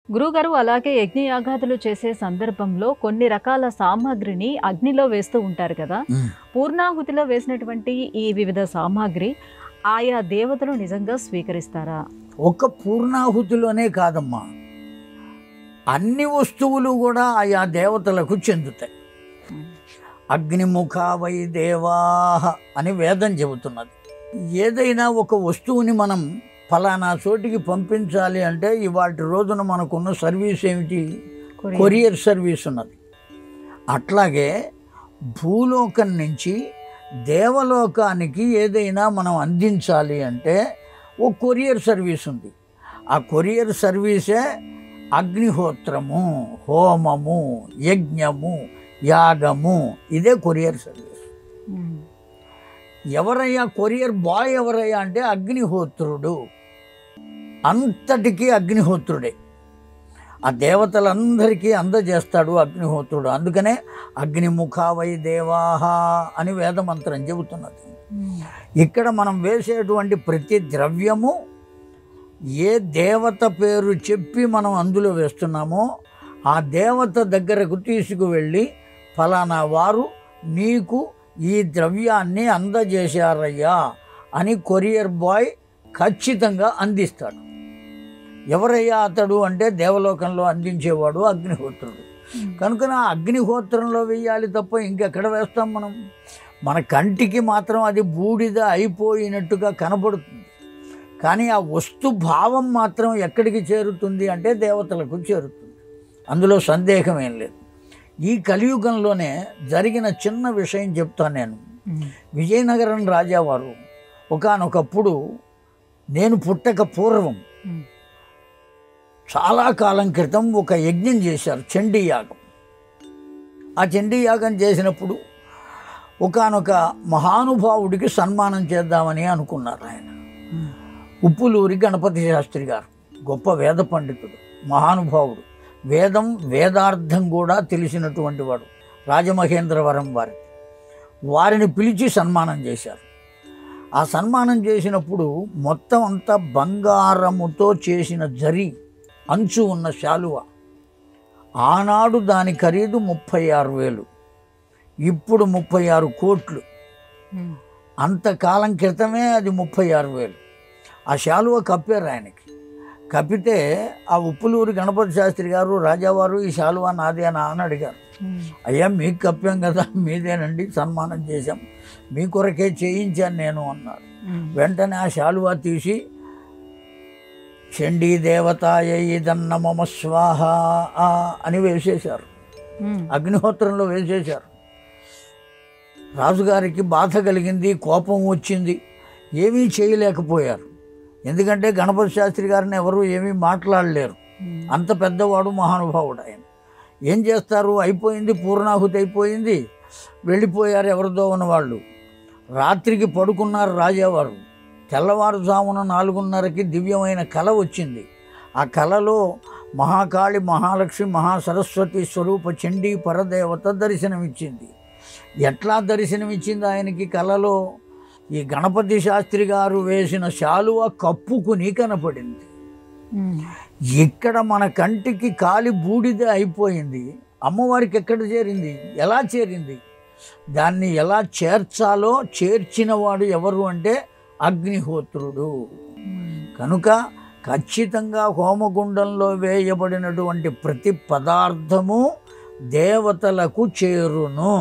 గురువుగారు అలాగే యజ్ఞయాగాదులు చేసే సందర్భంలో కొన్ని రకాల సామాగ్రిని అగ్నిలో వేస్తూ ఉంటారు కదా! ఉమ్. పూర్ణాహుతిలో వేసినటువంటి ఈ వివిధ సామాగ్రి ఆయా దేవతలు నిజంగా స్వీకరిస్తారా? ఒక పూర్ణాహుతిలోనే కాదమ్మా, అన్ని వస్తువులు కూడా ఆయా దేవతలకు చెందుతాయి. అగ్నిముఖ వై దేవాహ అని వేదం చెబుతున్నది. ఏదైనా ఒక వస్తువుని మనం ఫలానా చోటికి పంపించాలి అంటే ఇవాటి రోజున మనకున్న సర్వీస్ ఏమిటి? కొరియర్ సర్వీస్ ఉన్నది. అట్లాగే భూలోకం నుంచి దేవలోకానికి ఏదైనా మనం అందించాలి అంటే ఓ కొరియర్ సర్వీస్ ఉంది. ఆ కొరియర్ సర్వీసే అగ్నిహోత్రము, హోమము, యజ్ఞము, యాగము. ఇదే కొరియర్ సర్వీస్. ఎవరయ్యా కొరియర్ బాయ్? ఎవరయ్యా అంటే అగ్నిహోత్రుడు. అంతటికీ అగ్నిహోత్రుడే. ఆ దేవతలందరికీ అందజేస్తాడు అగ్నిహోత్రుడు. అందుకనే అగ్నిముఖ వై దేవాహ అని వేదమంత్రం చెబుతున్నది. ఇక్కడ మనం వేసేటువంటి ప్రతి ద్రవ్యము ఏ దేవత పేరు చెప్పి మనం అందులో వేస్తున్నామో ఆ దేవత దగ్గరకు తీసుకువెళ్ళి ఫలానా వారు నీకు ఈ ద్రవ్యాన్ని అందజేశారయ్యా అని కొరియర్ బాయ్ ఖచ్చితంగా అందిస్తాడు. ఎవరయ్యా అతడు అంటే దేవలోకంలో అందించేవాడు అగ్నిహోత్రుడు. కనుక నా అగ్నిహోత్రంలో వేయాలి తప్ప ఇంకెక్కడ వేస్తాం మనం? మన కంటికి మాత్రం అది బూడిద అయిపోయినట్టుగా కనబడుతుంది. కానీ ఆ వస్తు భావం మాత్రం ఎక్కడికి చేరుతుంది అంటే దేవతలకు చేరుతుంది. అందులో సందేహం ఏం లేదు. ఈ కలియుగంలోనే జరిగిన చిన్న విషయం చెప్తాను నేను. విజయనగరం రాజావారు ఒకానొకప్పుడు, నేను పుట్టక పూర్వం చాలా కాలం క్రితం ఒక యజ్ఞం చేశారు, చండీ యాగం. ఆ చండీ యాగం చేసినప్పుడు ఒకానొక మహానుభావుడికి సన్మానం చేద్దామని అనుకున్నారు. ఆయన ఉప్పులూరి గణపతి శాస్త్రి గారు, గొప్ప వేద పండితుడు, మహానుభావుడు. వేదార్థం కూడా తెలిసినటువంటి వాడు, రాజమహేంద్రవరం వారిని పిలిచి సన్మానం చేశారు. ఆ సన్మానం చేసినప్పుడు మొత్తం అంతా బంగారముతో చేసిన జరి అంచు ఉన్న శాలువ. ఆనాడు దాని ఖరీదు 36,000, ఇప్పుడు 36 కోట్లు. అంతకాలం క్రితమే అది 36,000. ఆ శాలువ కప్పారు ఆయనకి. కప్పితే ఆ ఉప్పులూరి గణపతి శాస్త్రి గారు, రాజావారు ఈ శాలువ నాదేనా అని అడిగారు. అయ్యా మీకు కప్పాం కదా, మీదేనండి, సన్మానం చేశాం, మీ కొరకే చేయించాను నేను అన్నారు. వెంటనే ఆ శాలువ తీసి చండీ దేవతాయ ఇదన్న మమ స్వాహ అని వేసేశారు, అగ్నిహోత్రంలో వేసేశారు. రాజుగారికి బాధ కలిగింది, కోపం వచ్చింది, ఏమీ చేయలేకపోయారు. ఎందుకంటే గణపతి శాస్త్రి గారిని ఎవరు ఏమీ మాట్లాడలేరు, అంత పెద్దవాడు, మహానుభావుడు ఆయన. ఏం చేస్తారు? అయిపోయింది, పూర్ణాహుతి అయిపోయింది, వెళ్ళిపోయారు ఎవరిదో ఉన్నవాళ్ళు. రాత్రికి పడుకున్నారు రాజావారు. తెల్లవారుజామున 4:30కి దివ్యమైన కళ వచ్చింది. ఆ కళలో మహాకాళి, మహాలక్ష్మి, మహాసరస్వతి స్వరూప చండీ పరదేవత దర్శనమిచ్చింది. ఎట్లా దర్శనమిచ్చింది ఆయనకి కళలో? ఈ గణపతి శాస్త్రి గారు వేసిన శాలువ కప్పుకుని కనపడింది. ఇక్కడ మన కంటికి కాలి బూడిద అయిపోయింది, అమ్మవారికి ఎక్కడ చేరింది? ఎలా చేరింది? దాన్ని ఎలా చేర్చాలో చేర్చినవాడు ఎవరు అంటే అగ్నిహోత్రుడు. కనుక ఖచ్చితంగా హోమగుండంలో వేయబడినటువంటి ప్రతి పదార్థము దేవతలకు చేరును,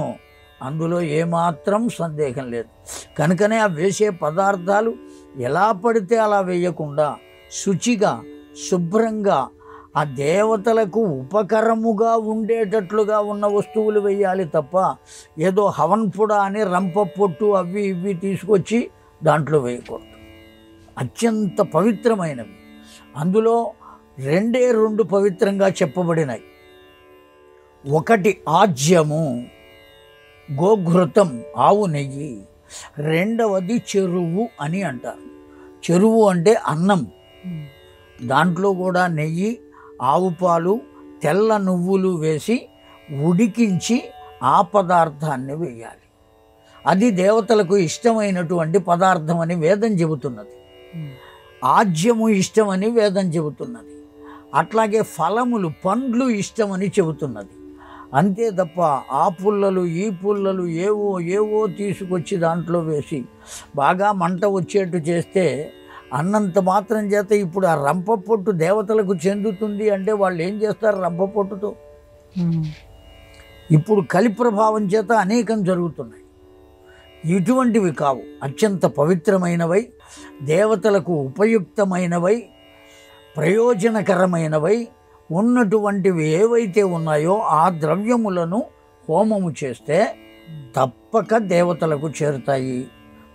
అందులో ఏమాత్రం సందేహం లేదు. కనుకనే ఆ వేసే పదార్థాలు ఎలా పడితే అలా వేయకుండా శుచిగా, శుభ్రంగా, ఆ దేవతలకు ఉపకరముగా ఉండేటట్లుగా ఉన్న వస్తువులు వేయాలి తప్ప ఏదో హవన్పుడ అని రంప పొట్టు అవి ఇవి తీసుకొచ్చి దాంట్లో వేయకూడదు. అత్యంత పవిత్రమైనవి. అందులో 2 పవిత్రంగా చెప్పబడినాయి. ఒకటి ఆజ్యము, గోఘృతం, ఆవు నెయ్యి. రెండవది చెరువు అని అంటారు. చెరువు అంటే అన్నం, దాంట్లో కూడా నెయ్యి, ఆవు పాలు, తెల్ల నువ్వులు వేసి ఉడికించి ఆ పదార్థాన్ని వేయాలి. అది దేవతలకు ఇష్టమైనటువంటి పదార్థం అని వేదం చెబుతున్నది. ఆజ్యము ఇష్టమని వేదం చెబుతున్నది. అట్లాగే ఫలములు పండ్లు ఇష్టమని చెబుతున్నది. అంతే తప్ప ఆ పుల్లలు ఈ పుల్లలు ఏవో ఏవో తీసుకొచ్చి దాంట్లో వేసి బాగా మంట వచ్చేట్టు చేస్తే అన్నంత మాత్రం చేత ఇప్పుడు ఆ రంప పొట్టు దేవతలకు చెందుతుంది అంటే వాళ్ళు ఏం చేస్తారు రంప పొట్టుతో? ఇప్పుడు కలి ప్రభావం చేత అనేకం జరుగుతున్నాయి. ఇటువంటివి కావు, అత్యంత పవిత్రమైనవై, దేవతలకు ఉపయుక్తమైనవై, ప్రయోజనకరమైనవై ఉన్నటువంటివి ఏవైతే ఉన్నాయో ఆ ద్రవ్యములను హోమము చేస్తే తప్పక దేవతలకు చేరుతాయి.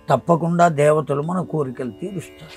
తప్పకుండా దేవతలు మన కోరికలు తీరుస్తారు.